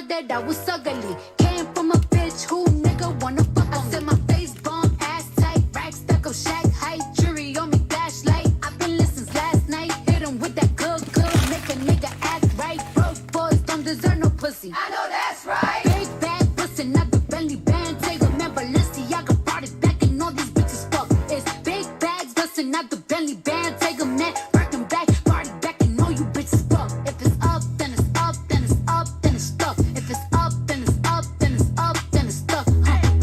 that I was ugly. Came from a bitch who nigga wanna fuck on me. I said my face bomb, ass tight, rack stuck up, shack height, jury on me, flashlight. I've been listening last night, hit him with that good, make a nigga act right. Broke boys don't deserve no pussy. I know that's right. Big bag, bustin' not the belly band. Take a man, Balenciaga brought it back and all these bitches fuck. It's big bags, bustin' not the belly band. Take a man, working back, party back and all you bitches fuck. If it's up, then it's up, then it's up, then it's stuck. If it's up, then it's up, then it's up, then it's stuck.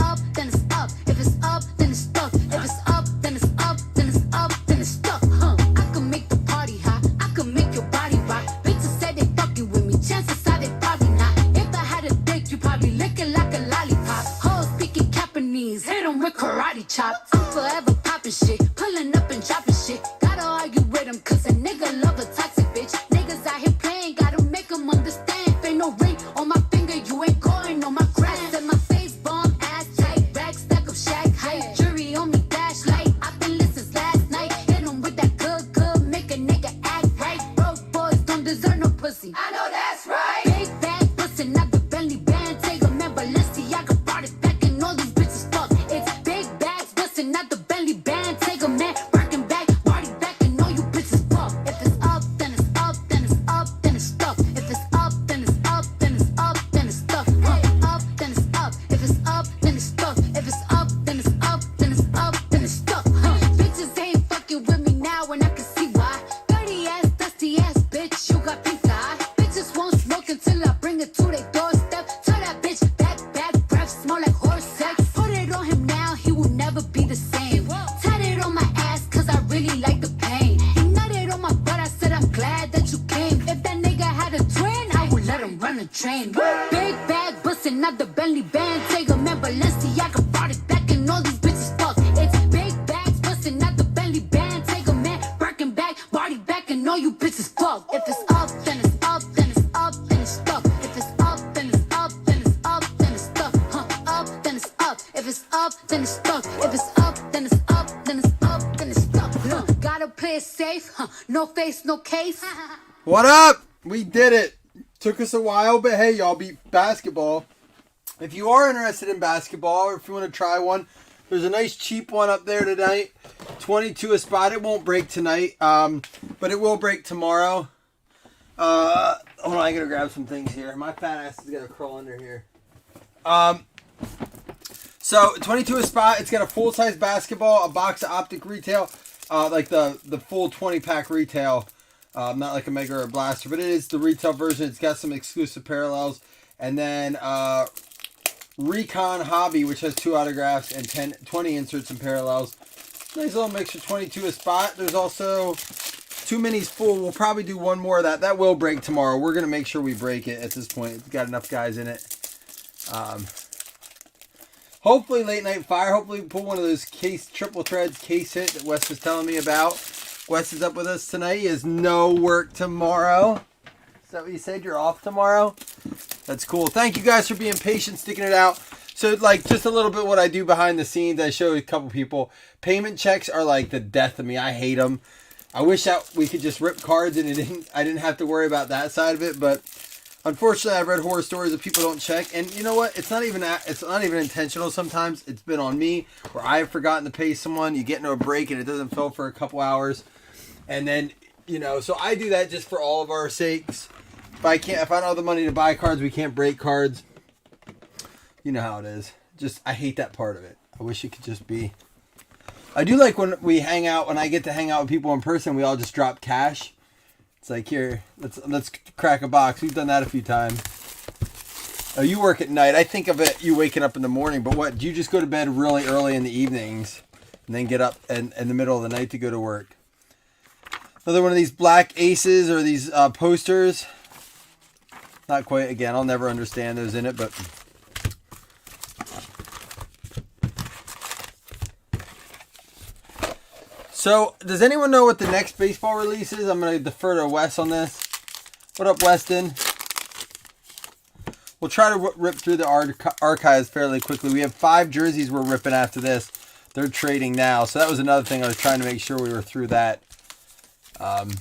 Up, then it's up. If it's up, then it's stuck. If it's up, then it's up, then it's up, then it's stuck. I can make the party hot, I can make your body rock. Bitches said they fucking with me, chances are they probably not. If I had a dick, you probably lick it like a lollipop. Hoes speaking Japanese, hit 'em with karate chops. I'm forever popping shit, pulling up and dropping shit. Gotta argue with 'em, cause a nigga love a toxic bitch. Niggas out here playing, gotta make 'em understand. If ain't no ring on my finger, you ain't going on my gram. Said my face bomb, ass tight, rack stack of shack height, jury on me, flashlight. I've been listening last night, hit 'em with that good, make a nigga act right. Broke boys don't deserve no pussy. I know that's right. Big bag, bustin' out the belly band. Take a man, Balenciaga brought it back and all these bitches fuck. It's big bags, bustin' out the belly band. Take a man, working back, party back and all you bitches fuck. If it's up, then it's up, then it's up, then it's stuck. If it's up, then it's up, then it's up, then it's stuck. Up, then it's up. If it's up, then it's stuck. If it's up, then it's up, then it's up, then it's stuck. Bitches ain't fucking with me now and I can see why. Dirty ass, dusty ass bitch, you got pink eye. Bitches won't smoke until I bring it to their doorstep. Tell that bitch back, breath smell like horse sex. Put it on him now, he will never be the same. Tat it on my ass, cause I really like the pain. He nutted on my butt, I said I'm glad that you came. If that nigga had a twin, I would let him run a train. Big bag, bustin' out the belly band. Take a man, Balenciaga brought it back and all these bitches fuck. It's big bags, bustin' out the belly band. Take a man, working back, party back and all you bitches fuck. If it's up, then it's up, then it's up, then it's stuck. If it's up, then it's up, then it's up, then it's stuck. Up, then it's up. If it's up, then it's stuck. If it's up, then it's up, then it's up, then it's stuck. Gotta play it safe, no face, no case. What up? We did it. Took us a while, but hey, y'all beat basketball. If you are interested in basketball, or if you want to try one, there's a nice cheap one up there tonight. 22 a spot. It won't break tonight, but it will break tomorrow. Hold on, I gotta grab some things here. My fat ass is gonna crawl under here. So 22 a spot. It's got a full size basketball, a box of optic retail, like the full 20-pack retail. Not like a Mega or a Blaster, but it is the retail version. It's got some exclusive parallels. And then Recon Hobby, which has 2 autographs and 20 inserts and parallels. Nice little mixture, 22 a spot. There's also 2 minis full. We'll probably do one more of that. That will break tomorrow. We're going to make sure we break it at this point. It's got enough guys in it. Hopefully late night fire. Hopefully we pull one of those triple threads case hit that Wes was telling me about. Wes is up with us tonight. He has no work tomorrow. Is that what you said? You're off tomorrow? That's cool. Thank you guys for being patient, sticking it out. So, like, just a little bit what I do behind the scenes. I show a couple people. Payment checks are like the death of me. I hate them. I wish that we could just rip cards and I didn't have to worry about that side of it. But unfortunately, I've read horror stories of people don't check. And you know what? It's not even intentional sometimes. It's been on me where I have forgotten to pay someone. You get into a break and it doesn't fill for a couple hours. And then, you know, so I do that just for all of our sakes. If I don't have the money to buy cards, we can't break cards. You know how it is. Just, I hate that part of it. I wish it could just be. I do like when we hang out, when I get to hang out with people in person, we all just drop cash. It's like, here, let's crack a box. We've done that a few times. Oh, you work at night. I think of it, you waking up in the morning, but what, do you just go to bed really early in the evenings and then get up in the middle of the night to go to work? Another one of these black aces or these posters. Not quite, again, I'll never understand those in it, but... So, does anyone know what the next baseball release is? I'm going to defer to Wes on this. What up, Weston? We'll try to rip through the archives fairly quickly. We have 5 jerseys we're ripping after this. They're trading now. So that was another thing I was trying to make sure we were through that. Let's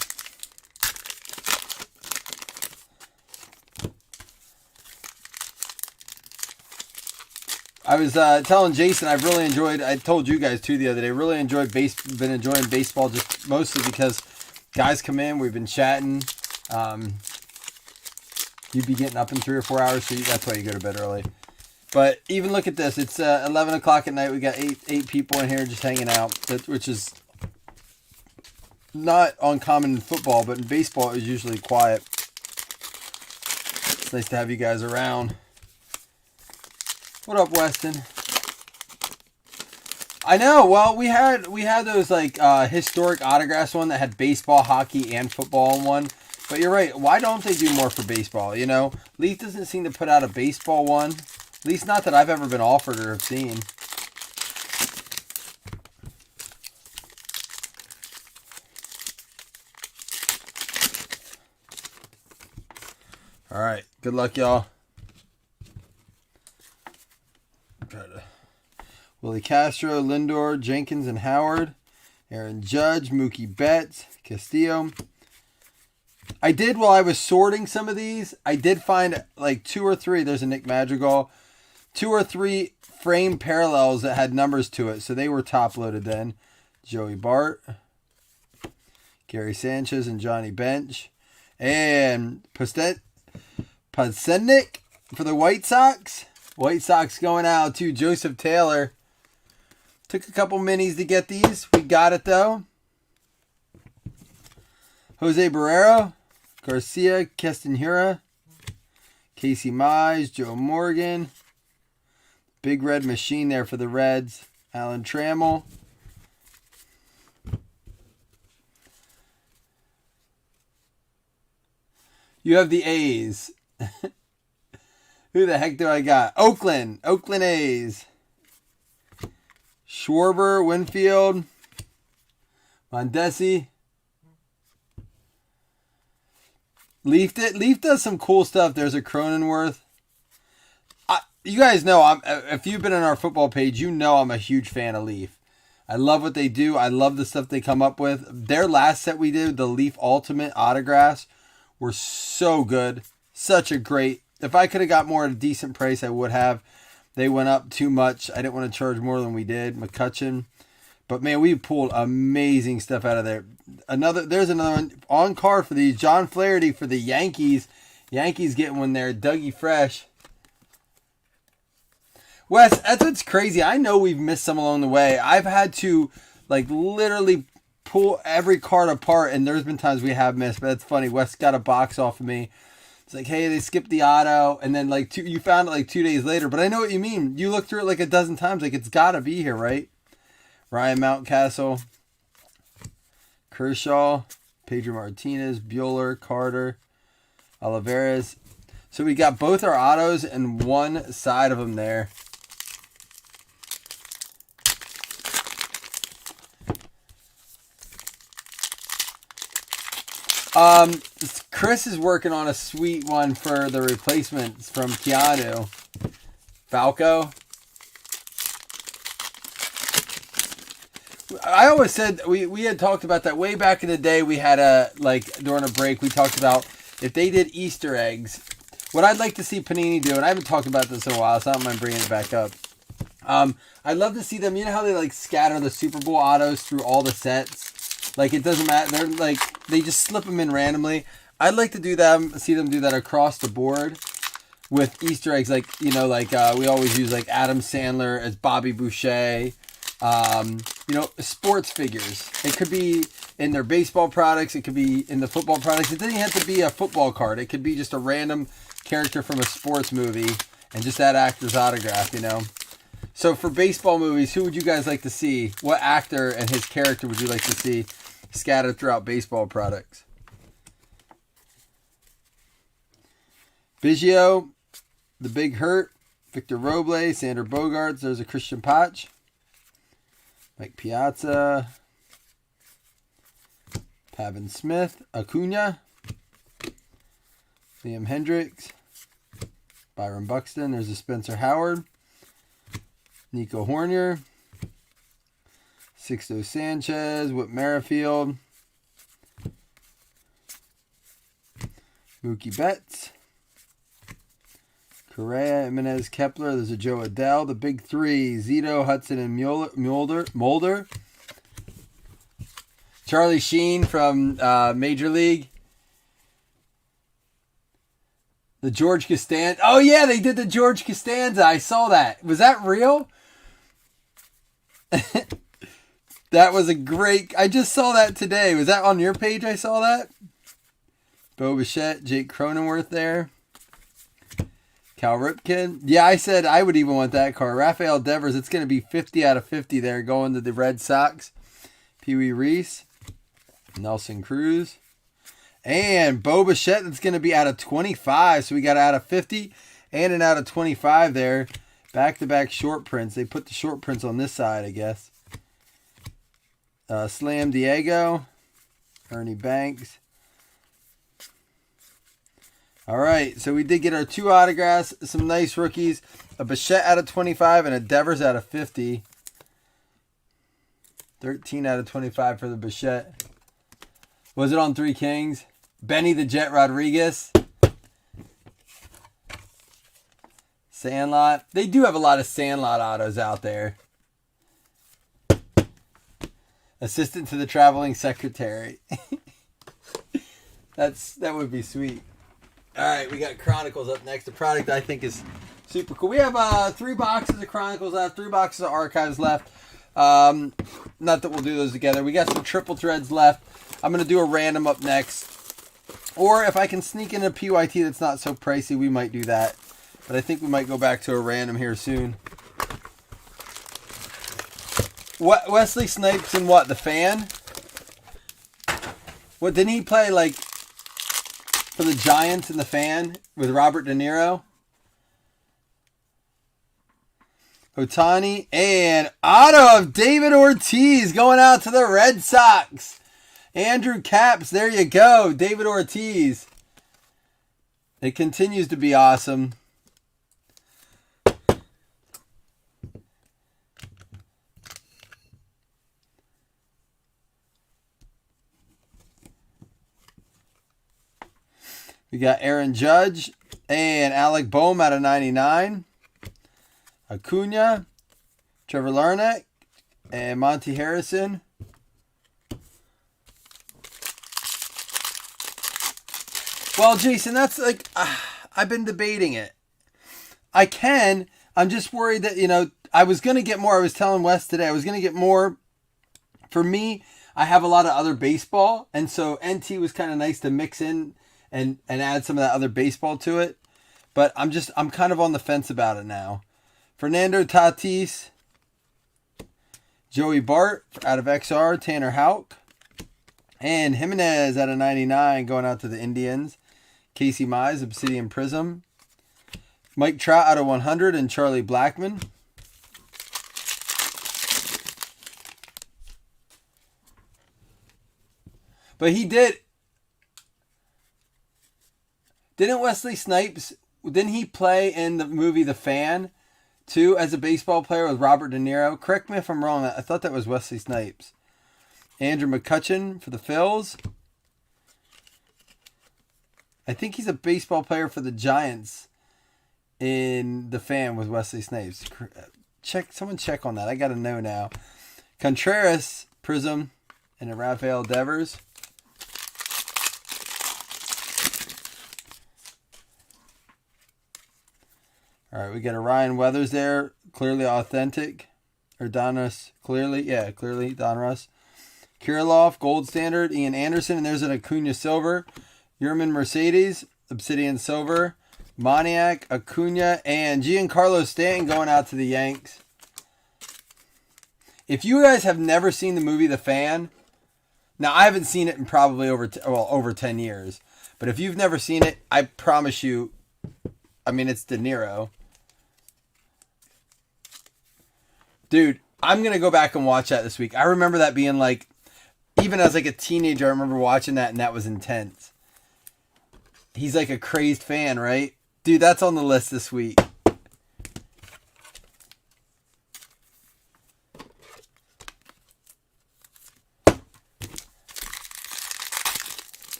I was telling Jason I've really enjoyed. I told you guys too the other day. Really enjoyed been enjoying baseball just mostly because guys come in. We've been chatting. You'd be getting up in 3 or 4 hours, so that's why you go to bed early. But even look at this. It's 11 o'clock at night. We got eight people in here just hanging out, which is not uncommon in football, but in baseball it's usually quiet. It's nice to have you guys around. What up, Weston? I know. Well, we had those like historic autographs one that had baseball, hockey, and football in one. But you're right. Why don't they do more for baseball? You know, Leaf doesn't seem to put out a baseball one. At least not that I've ever been offered or have seen. All right. Good luck, y'all. Willie Castro, Lindor, Jenkins, and Howard. Aaron Judge, Mookie Betts, Castillo. I did, while I was sorting some of these, I did find like 2 or 3. There's a Nick Madrigal. 2 or 3 frame parallels that had numbers to it. So they were top loaded then. Joey Bart, Gary Sanchez, and Johnny Bench. And Podsednik for the White Sox. White Sox going out to Joseph Taylor. Took a couple minis to get these. We got it though. Jose Barrero, Garcia, Castanheira, Casey Mize, Joe Morgan. Big red machine there for the Reds. Alan Trammell. You have the A's. Who the heck do I got? Oakland A's. Schwarber, Winfield, Mondesi. Leaf does some cool stuff. There's a Cronenworth. You guys know, if you've been on our football page, you know I'm a huge fan of Leaf. I love what they do. I love the stuff they come up with. Their last set we did, the Leaf Ultimate autographs, were so good. Such a great. If I could have got more at a decent price, I would have. They went up too much. I didn't want to charge more than we did. McCutcheon. But man, we pulled amazing stuff out of there. There's another one on card for these. John Flaherty for the Yankees. Yankees getting one there. Dougie Fresh. Wes, that's what's crazy. I know we've missed some along the way. I've had to like literally pull every card apart, and there's been times we have missed. But that's funny. Wes got a box off of me. It's like, hey, they skipped the auto, and then like you found it like 2 days later. But I know what you mean. You look through it like a dozen times. Like, it's got to be here, right? Ryan Mountcastle, Kershaw, Pedro Martinez, Bueller, Carter, Olivares. So we got both our autos and one side of them there. Chris is working on a sweet one for the replacements from Keanu. Falco. I always said we had talked about that way back in the day. We had during a break, we talked about if they did Easter eggs. What I'd like to see Panini do, and I haven't talked about this in a while, so I don't mind bringing it back up. I'd love to see them. You know how they like scatter the Super Bowl autos through all the sets? Like, it doesn't matter. They're like, they just slip them in randomly. I'd like to see them do that across the board with Easter eggs. Like, you know, like we always use like Adam Sandler as Bobby Boucher. You know, sports figures. It could be in their baseball products. It could be in the football products. It doesn't have to be a football card. It could be just a random character from a sports movie and just that actor's autograph, you know. So for baseball movies, who would you guys like to see? What actor and his character would you like to see scattered throughout baseball products? Biggio, The Big Hurt, Victor Robles, Sander Bogarts. There's a Christian Potch. Mike Piazza, Pavin Smith, Acuna, Liam Hendricks, Byron Buxton. There's a Spencer Howard, Nico Hornier, Sixto Sanchez, Whit Merrifield, Mookie Betts, Correa, Jimenez, Kepler. There's a Joe Adele. The big three, Zito, Hudson, and Mulder. Charlie Sheen from Major League. The George Costanza. Oh, yeah, they did the George Costanza. I saw that. Was that real? That was a great... I just saw that today. Was that on your page I saw that? Bo Bichette, Jake Cronenworth there. Cal Ripken. Yeah, I said I would even want that car. Rafael Devers, it's going to be 50 out of 50 there going to the Red Sox. Pee Wee Reese. Nelson Cruz. And Bo Bichette, that's going to be out of 25. So we got out of 50 and an out of 25 there. Back-to-back short prints. They put the short prints on this side, I guess. Slam Diego. Ernie Banks. All right, so we did get our 2 autographs, some nice rookies. A Bichette out of 25 and a Devers out of 50. 13 out of 25 for the Bichette. Was it on 3 Kings? Benny the Jet Rodriguez. Sandlot. They do have a lot of Sandlot autos out there. Assistant to the traveling secretary. That would be sweet. All right, we got Chronicles up next. The product I think is super cool. We have 3 boxes of Chronicles left, 3 boxes of Archives left. Not that we'll do those together. We got some triple threads left. I'm going to do a random up next. Or if I can sneak in a PYT that's not so pricey, we might do that. But I think we might go back to a random here soon. What Wesley Snipes in what? The Fan? What, didn't he play like for the Giants in The Fan with Robert De Niro? Otani and auto of David Ortiz going out to the Red Sox. Andrew Caps, there you go. David Ortiz. It continues to be awesome. We got Aaron Judge and Alec Boehm out of 99. Acuna, Trevor Larnach, and Monty Harrison. Well, Jason, that's like, I've been debating it. I can. I'm just worried that, I was going to get more. I was telling Wes today, I was going to get more. For me, I have a lot of other baseball. And so NT was kind of nice to mix in and add some of that other baseball to it. But I'm kind of on the fence about it now. Fernando Tatis, Joey Bart out of XR, Tanner Houck, and Jimenez out of 99 going out to the Indians. Casey Mize, Obsidian Prism. Mike Trout out of 100 and Charlie Blackmon. But he did. Didn't Wesley Snipes, didn't he play in the movie The Fan too as a baseball player with Robert De Niro? Correct me if I'm wrong. I thought that was Wesley Snipes. Andrew McCutchen for the Phils. I think he's a baseball player for the Giants in The Fan with Wesley Snipes. Someone check on that. I got to know now. Contreras, Prism, and a Rafael Devers. All right, we got a Ryan Weathers there, clearly authentic. Or Donruss, clearly Donruss. Kirilloff, Gold Standard, Ian Anderson, and there's an Acuna Silver. Yerman Mercedes, Obsidian Silver. Moniak, Acuna, and Giancarlo Stanton going out to the Yanks. If you guys have never seen the movie The Fan, now I haven't seen it in probably over 10 years, but if you've never seen it, I promise you, it's De Niro. Dude, I'm going to go back and watch that this week. I remember that being like, even as like a teenager, I remember watching that and that was intense. He's like a crazed fan, right? Dude, that's on the list this week.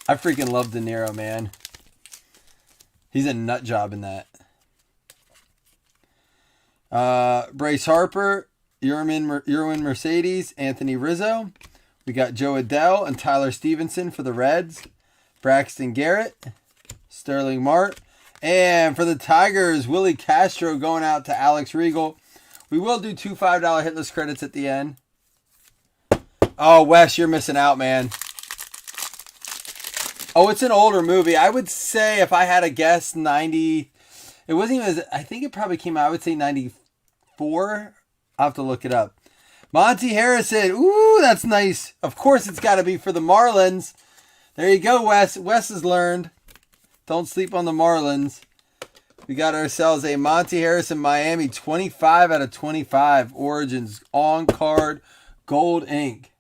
I freaking love De Niro, man. He's a nut job in that. Bryce Harper, Irwin Mercedes, Anthony Rizzo. We got Joe Adele and Tyler Stevenson for the Reds. Braxton Garrett, Sterling Mart. And for the Tigers, Willie Castro going out to Alex Regal. We will do 2 $5 hitless credits at the end. Oh, Wes, you're missing out, man. Oh, it's an older movie. I would say if I had to guess, 90... It wasn't even... I think it probably came out, I would say 94. I'll have to look it up. Monty Harrison. Ooh, that's nice. Of course it's got to be for the Marlins. There you go, Wes. Wes has learned. Don't sleep on the Marlins. We got ourselves a Monty Harrison Miami 25 out of 25. Origins on card. Gold ink.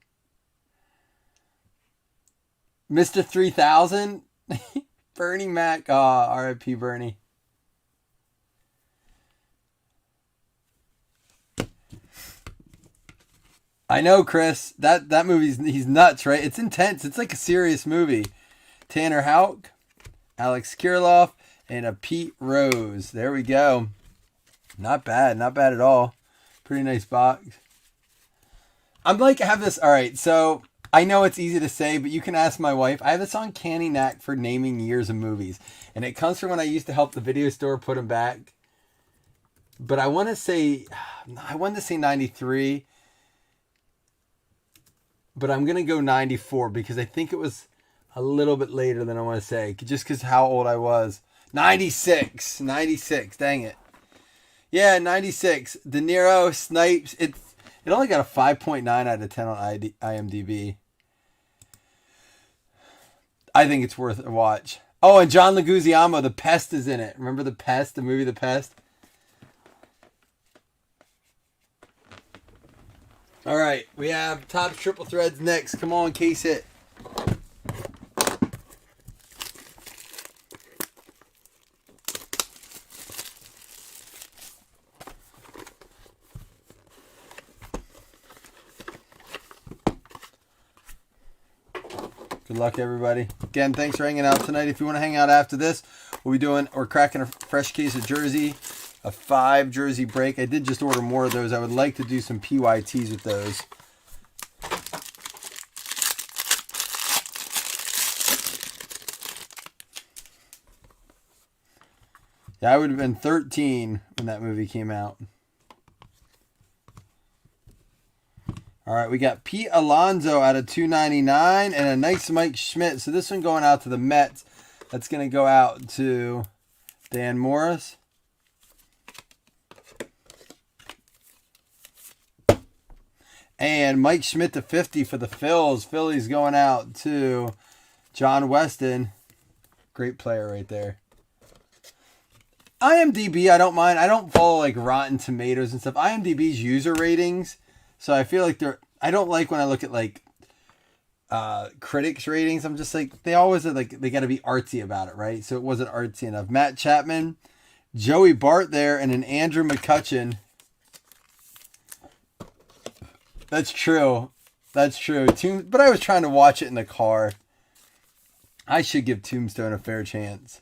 Mr. 3000. Bernie Mac. Oh, R.I.P. Bernie. I know, Chris. That movie's, he's nuts, right? It's intense. It's like a serious movie. Tanner Houck, Alex Kirilloff, and a Pete Rose. There we go. Not bad. Not bad at all. Pretty nice box. I'm like, I have this. All right, so I know it's easy to say, but you can ask my wife. I have this uncanny knack for naming years of movies. And it comes from when I used to help the video store put them back. But I want to say 93. But I'm going to go 94 because I think it was a little bit later than I want to say. Just because how old I was. 96. 96. Dang it. Yeah, 96. De Niro, Snipes. It only got a 5.9 out of 10 on IMDb. I think it's worth a watch. Oh, and John Leguizamo, The Pest is in it. Remember The Pest? The movie The Pest? All right, we have Topps Triple Threads next. Come on, case hit. Good luck, everybody. Again, thanks for hanging out tonight. If you want to hang out after this, we're cracking a fresh case of Jersey. A 5 jersey break. I did just order more of those. I would like to do some PYTs with those. Yeah, I would have been 13 when that movie came out. All right, we got Pete Alonso out of 299 and a nice Mike Schmidt. So this one going out to the Mets. That's going to go out to Dan Morris. And Mike Schmidt to 50 for the Phils. Phillies going out to John Weston. Great player right there. IMDb, I don't mind. I don't follow like Rotten Tomatoes and stuff. IMDb's user ratings. So I feel like I don't like when I look at like critics ratings. I'm just like, they always are like, they got to be artsy about it, right? So it wasn't artsy enough. Matt Chapman, Joey Bart there, and an Andrew McCutchen. That's true. That's true. But I was trying to watch it in the car. I should give Tombstone a fair chance.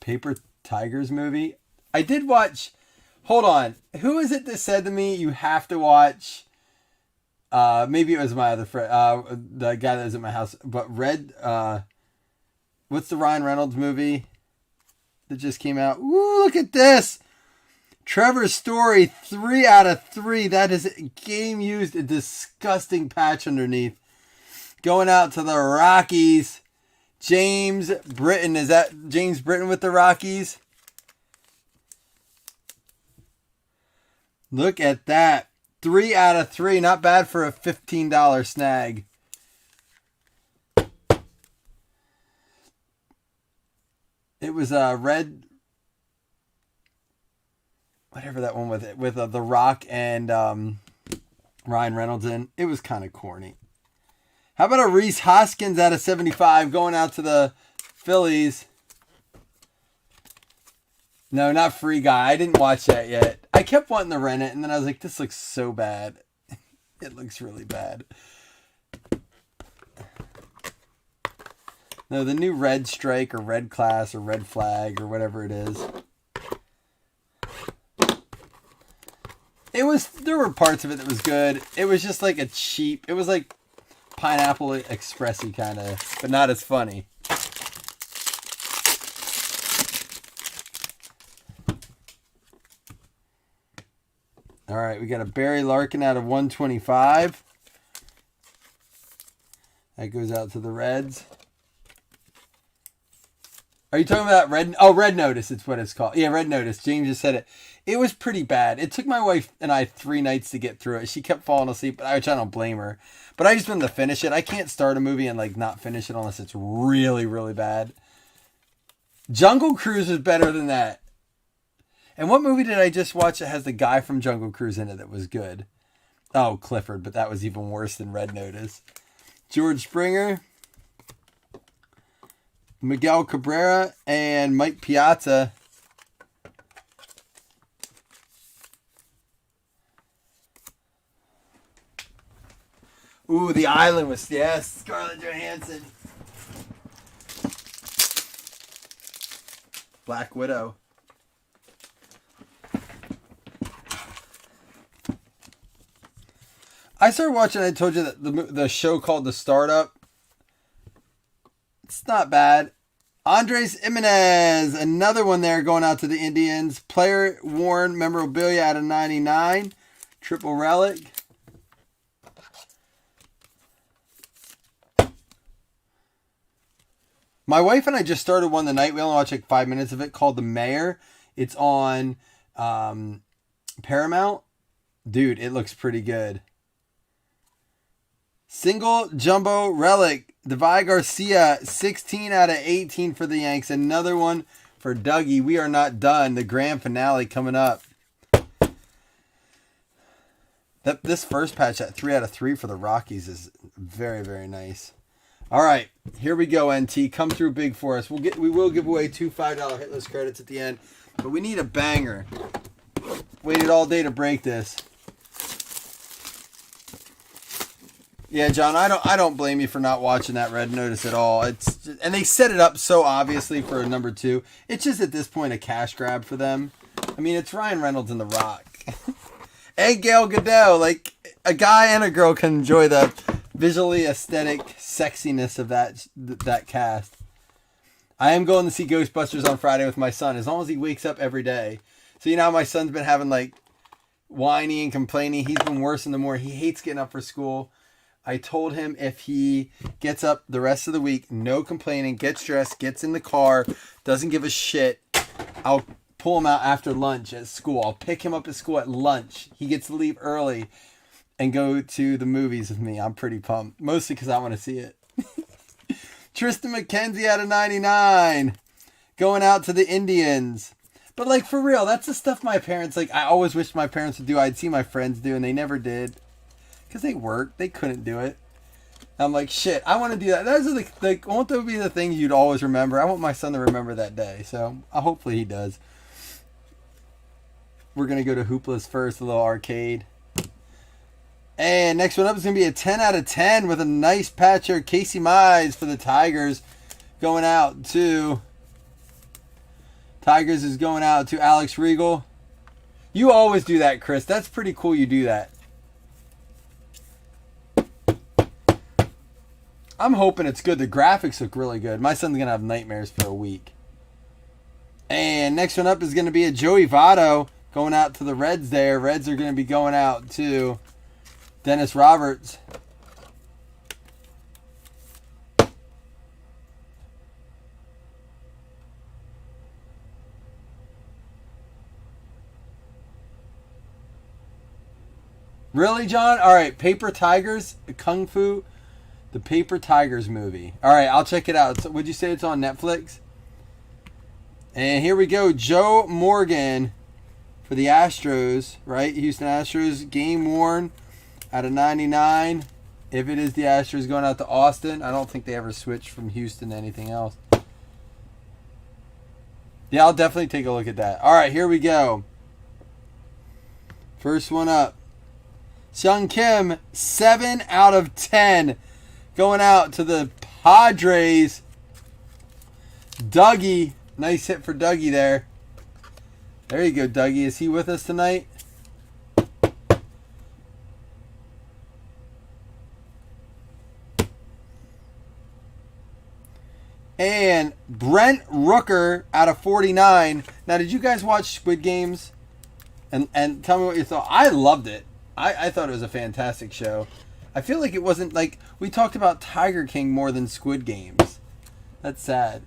Paper Tigers movie. I did watch. Hold on. Who is it that said to me you have to watch? Maybe it was my other friend. The guy that was at my house. But what's the Ryan Reynolds movie that just came out? Ooh, look at this. Trevor's Story, 3 out of 3. That is game used, a disgusting patch underneath. Going out to the Rockies. James Britton. Is that James Britton with the Rockies? Look at that. 3 out of 3. Not bad for a $15 snag. It was a red... Whatever that one with The Rock and Ryan Reynolds in. It was kind of corny. How about a Reese Hoskins out of 75 going out to the Phillies? No, not Free Guy. I didn't watch that yet. I kept wanting to rent it, and then I was like, this looks so bad. It looks really bad. No, the new red strike or red class or red flag or whatever it is. There were parts of it that was good. It was just like it was like Pineapple Expressy kind of, but not as funny. All right, we got a Barry Larkin out of 125. That goes out to the Reds. Are you talking about Red? Oh, Red Notice. It's what it's called. Yeah, Red Notice. James just said it. It was pretty bad. It took my wife and I 3 nights to get through it. She kept falling asleep, which I don't blame her. But I just wanted to finish it. I can't start a movie and like not finish it unless it's really, really bad. Jungle Cruise is better than that. And what movie did I just watch that has the guy from Jungle Cruise in it that was good? Oh, Clifford, but that was even worse than Red Notice. George Springer, Miguel Cabrera, and Mike Piazza. Ooh, The Island was, yes, Scarlett Johansson. Black Widow. I started watching, I told you that the show called The Startup. It's not bad. Andres Jimenez, another one there going out to the Indians. Player worn memorabilia out of 99. Triple relic. My wife and I just started one the night. We only watched like 5 minutes of it, called The Mayor. It's on Paramount. Dude, it looks pretty good. Single jumbo relic. Devi Garcia, 16 out of 18 for the Yanks. Another one for Dougie. We are not done. The grand finale coming up. This first patch at 3 out of 3 for the Rockies is very, very nice. All right, here we go, NT. Come through big for us. We will give away 2 $5 hit list credits at the end, but we need a banger. Waited all day to break this. Yeah, John, I don't blame you for not watching that Red Notice at all. And they set it up so obviously for a number 2. It's just at this point a cash grab for them. I mean, it's Ryan Reynolds and The Rock. And Gail Gadot. Like, a guy and a girl can enjoy the visually aesthetic sexiness of that cast. I am going to see Ghostbusters on Friday with my son, as long as he wakes up every day. So you know how my son's been having like whiny and complaining. He's been worse in the morning. He hates getting up for school. I told him if he gets up the rest of the week, no complaining, gets dressed, gets in the car, doesn't give a shit, I'll pull him out after lunch at school. I'll pick him up at school at lunch. He gets to leave early and go to the movies with me. I'm pretty pumped. Mostly because I want to see it. Tristan McKenzie out of 99. Going out to the Indians. But like, for real, that's the stuff my parents, like, I always wished my parents would do. I'd see my friends do, and they never did. Because they worked. They couldn't do it. I'm like, shit, I want to do that. Those are I want those to be the things you'd always remember. I want my son to remember that day. So, hopefully he does. We're going to go to Hoopla's first, a little arcade. And next one up is going to be a 10 out of 10 with a nice patch here. Casey Mize for the Tigers. Going out to... Tigers is going out to Alex Regal. You always do that, Chris. That's pretty cool you do that. I'm hoping it's good. The graphics look really good. My son's going to have nightmares for a week. And next one up is going to be a Joey Votto going out to the Reds there. Reds are going to be going out to Dennis Roberts. Really, John? All right, Paper Tigers, Kung Fu, the Paper Tigers movie. All right, I'll check it out. Would you say it's on Netflix? And here we go. Joe Morgan for the Astros, right? Houston Astros, game worn out of 99. If it is the Astros going out to Austin, I don't think they ever switched from Houston to anything else. Yeah, I'll definitely take a look at that. All right, here we go. First one up. Seung Kim, 7 out of 10. Going out to the Padres. Dougie. Nice hit for Dougie there. There you go, Dougie. Is he with us tonight? And Brent Rooker out of 49. Now, did you guys watch Squid Games? And tell me what you thought. I loved it. I thought it was a fantastic show. I feel like it wasn't like... We talked about Tiger King more than Squid Games. That's sad.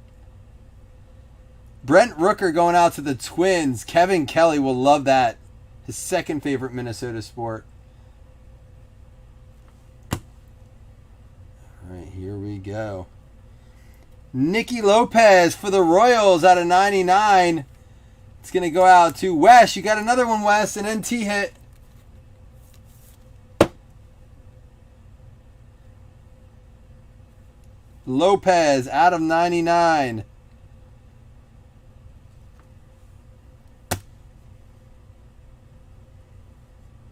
Brent Rooker going out to the Twins. Kevin Kelly will love that. His second favorite Minnesota sport. All right, here we go. Nicky Lopez for the Royals out of 99. It's going to go out to Wes. You got another one, Wes. An NT hit. Lopez out of 99.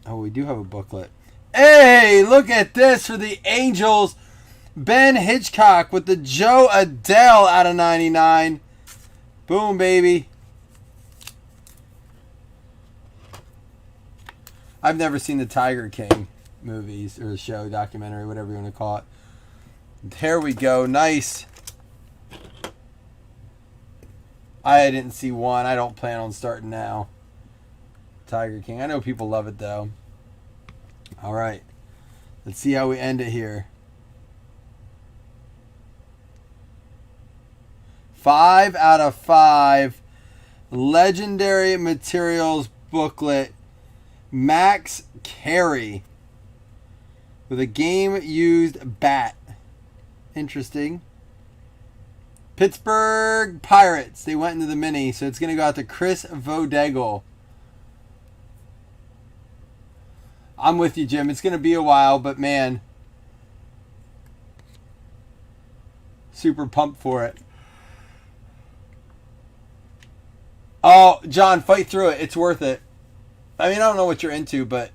Oh, we do have a booklet. Hey, look at this for the Angels. Ben Hitchcock with the Joe Adele out of 99. Boom, baby. I've never seen the Tiger King movies or show, documentary, whatever you want to call it. There we go. Nice. I didn't see one. I don't plan on starting now. Tiger King. I know people love it, though. All right. Let's see how we end it here. 5 out of 5. Legendary Materials booklet. Max Carey. With a game-used bat. Interesting. Pittsburgh Pirates. They went into the mini, so it's going to go out to Chris Vodegel. I'm with you, Jim. It's going to be a while, but man. Super pumped for it. Oh, John, fight through it. It's worth it. I mean, I don't know what you're into, but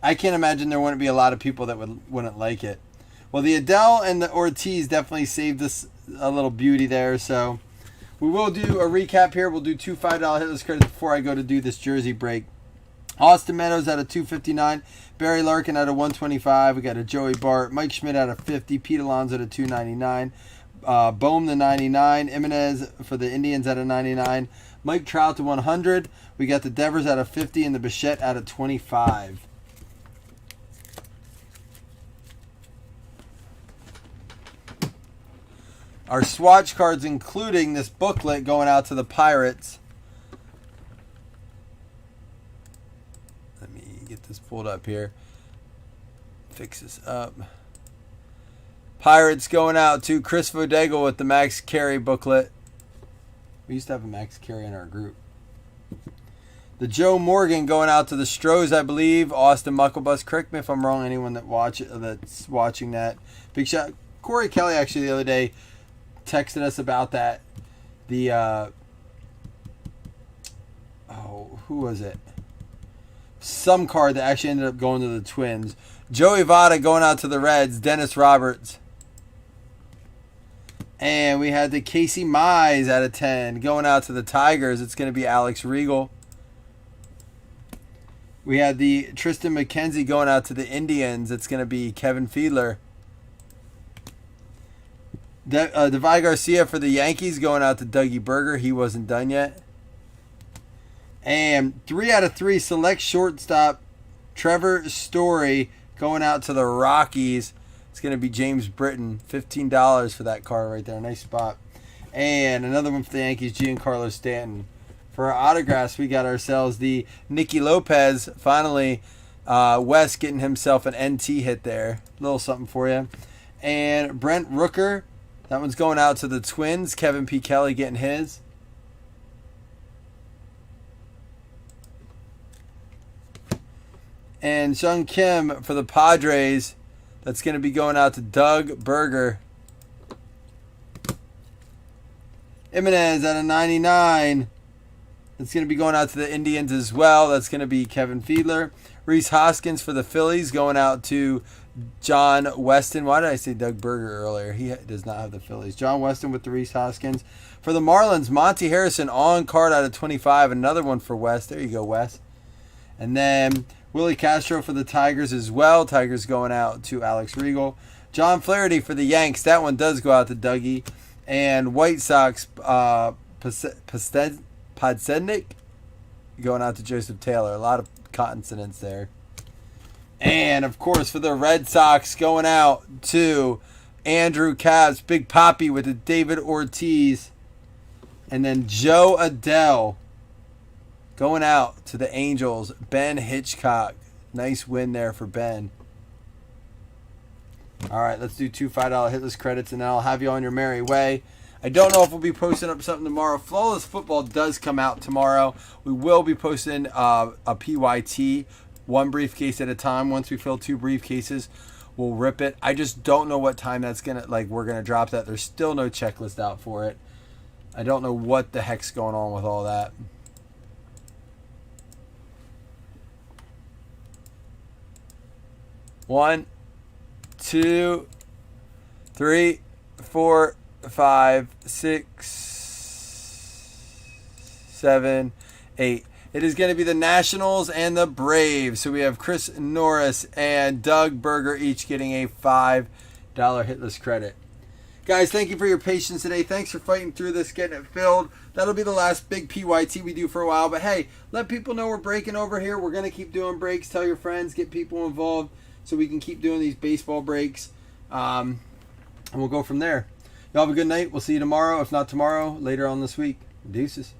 I can't imagine there wouldn't be a lot of people that wouldn't like it. Well, the Adele and the Ortiz definitely saved us a little beauty there, so we will do a recap here. We'll do 2 $5 hitless credits before I go to do this jersey break. Austin Meadows out of 259. Barry Larkin out of 125. We got a Joey Bart. Mike Schmidt out of 50. Pete Alonso out of 299. Bohm the 99. Jimenez for the Indians out of 99. Mike Trout to 100. We got the Devers out of 50 and the Bichette out of 25. Our swatch cards, including this booklet, going out to the Pirates. Let me get this pulled up here. Fix this up. Pirates going out to Chris Vodegel with the Max Carey booklet. We used to have a Max Carey in our group. The Joe Morgan going out to the Stros, I believe. Austin Mucklebus. Correct me if I'm wrong. Anyone that's watching that. Big shout. Corey Kelly actually the other day texted us about that. The who was it? Some card that actually ended up going to the Twins. Joey Votto going out to the Reds. Dennis Roberts. And we had the Casey Mize out of 10 going out to the Tigers. It's going to be Alex Regal. We had the Tristan McKenzie going out to the Indians. It's going to be Kevin Fiedler. Devy Garcia for the Yankees going out to Dougie Berger. He wasn't done yet. And 3 out of 3 select shortstop Trevor Story going out to the Rockies. It's going to be James Britton. $15 for that card right there. Nice spot. And another one for the Yankees, Giancarlo Stanton. For our autographs, we got ourselves the Nicky Lopez. Finally, Wes getting himself an NT hit there. A little something for you. And Brent Rooker. That one's going out to the Twins. Kevin P. Kelly getting his. And Sung Kim for the Padres. That's going to be going out to Doug Berger. Jimenez out of 99. That's going to be going out to the Indians as well. That's going to be Kevin Fiedler. Reese Hoskins for the Phillies going out to John Weston. Why did I say Doug Berger earlier? He does not have the Phillies. John Weston with the Reese Hoskins. For the Marlins, Monty Harrison on card out of 25. Another one for Wes. There you go, Wes. And then Willie Castro for the Tigers as well. Tigers going out to Alex Regal. John Flaherty for the Yanks. That one does go out to Dougie. And White Sox, Podsednik going out to Joseph Taylor. A lot of consonants there. And, of course, for the Red Sox going out to Andrew Caps, Big Poppy with the David Ortiz. And then Joe Adele going out to the Angels, Ben Hitchcock. Nice win there for Ben. All right, let's do 2 $5 hitless credits, and then I'll have you on your merry way. I don't know if we'll be posting up something tomorrow. Flawless Football does come out tomorrow. We will be posting a PYT, 1 briefcase at a time. Once we fill 2 briefcases, we'll rip it. I just don't know what time that's gonna we're gonna drop that. There's still no checklist out for it. I don't know what the heck's going on with all that. One, 2, 3, 4, 5, 6, 7, 8. It is going to be the Nationals and the Braves. So we have Chris Norris and Doug Berger each getting a $5 hitless credit. Guys, thank you for your patience today. Thanks for fighting through this, getting it filled. That'll be the last big PYT we do for a while. But hey, let people know we're breaking over here. We're going to keep doing breaks. Tell your friends, get people involved so we can keep doing these baseball breaks. And we'll go from there. Y'all have a good night. We'll see you tomorrow. If not tomorrow, later on this week. Deuces.